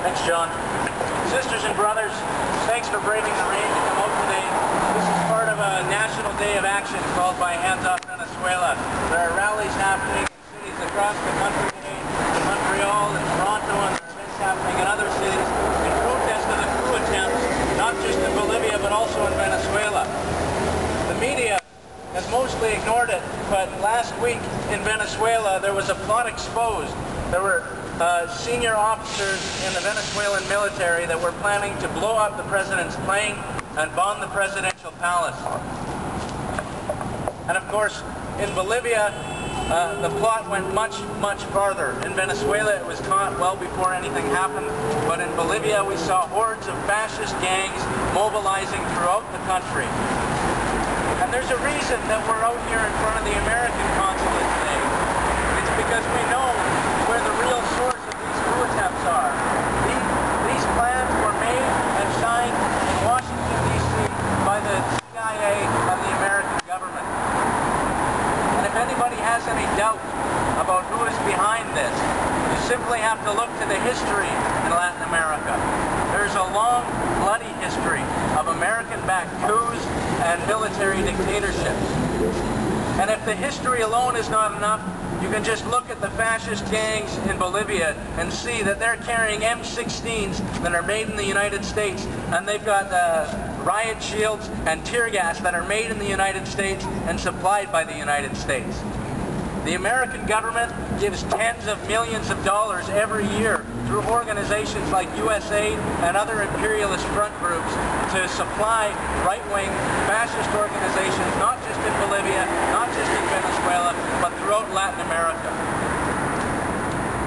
Thanks, John. Sisters and brothers, thanks for braving the rain to come out today. This is part of a national day of action called by Hands Off Venezuela. There are rallies happening in cities across the country today, in Montreal and Toronto, and there are events happening in other cities in protest of the coup attempts, not just in Bolivia but also in Venezuela. The media has mostly ignored it, but last week in Venezuela there was a plot exposed. There were senior officers in the Venezuelan military that were planning to blow up the president's plane and bomb the presidential palace. And of course, in Bolivia, the plot went much farther. In Venezuela, it was caught well before anything happened, but in Bolivia, we saw hordes of fascist gangs mobilizing throughout the country. And there's a reason that we're out here in front of the American consulate today. It's because we know where the real source of these coup attempts are. These plans were made and signed in Washington, D.C. by the CIA and the American government. And if anybody has any doubt about who is behind this, you simply have to look to the history in Latin America. There's a long, bloody history of American-backed coups and military dictatorships. And if the history alone is not enough, you can just look at the fascist gangs in Bolivia and see that they're carrying M16s that are made in the United States, and they've got riot shields and tear gas that are made in the United States and supplied by the United States. The American government gives tens of millions of dollars every year through organizations like USAID and other imperialist front groups to supply right-wing fascist organizations, not just in Bolivia, not just in Venezuela, but throughout Latin America.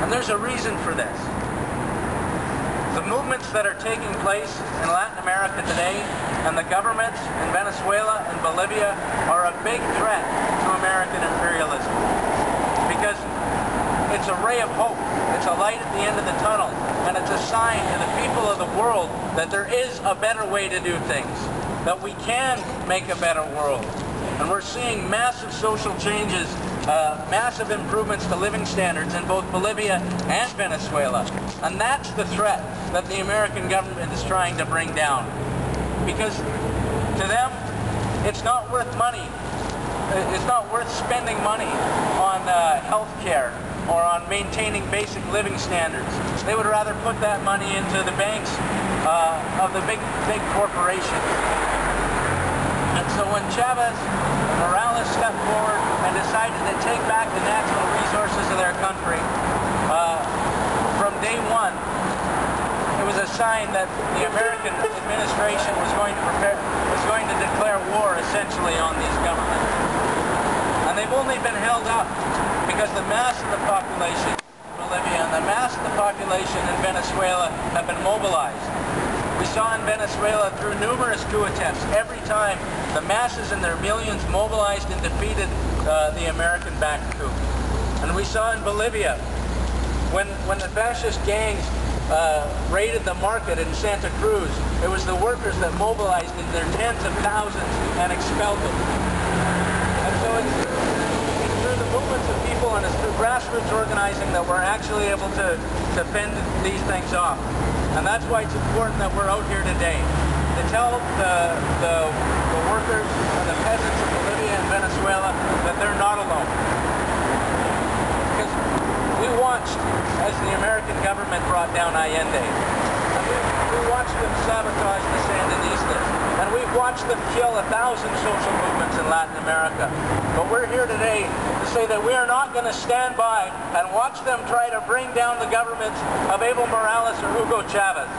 And there's a reason for this. The movements that are taking place in Latin America today and the governments in Venezuela and Bolivia are a big threat to American imperialism, because it's a ray of hope, it's a light at the end of the tunnel, and it's a sign to the people of the world that there is a better way to do things, that we can make a better world. And we're seeing massive social changes, massive improvements to living standards in both Bolivia and Venezuela. And that's the threat that the American government is trying to bring down. Because to them, it's not worth money. It's not worth spending money on health care or on maintaining basic living standards. They would rather put that money into the banks of the big corporations. And so when Chavez and Morales stepped forward and decided to take back the natural resources of their country, from day one, it was a sign that the American administration was going to declare war essentially on these governments. And they've only been held up because the mass of the population in Bolivia and the mass of the population in Venezuela have been mobilized. We saw in Venezuela through numerous coup attempts, every time the masses in their millions mobilized and defeated the American-backed coup. And we saw in Bolivia when the fascist gangs raided the market in Santa Cruz, it was the workers that mobilized in their tens of thousands and expelled them. And so it's through the movements of people and it's through grassroots organizing that we're actually able to fend these things off. And that's why it's important that we're out here today to tell the workers and the peasants of Bolivia and Venezuela that they're not alone. Because we watched as the American government brought down Allende. And we watched them sabotage the Sandinistas. And we've watched them kill 1,000 social movements in Latin America. But we're here today to say that we are not going to stand by and watch them try to bring down the governments of Evo Morales or Hugo Chavez.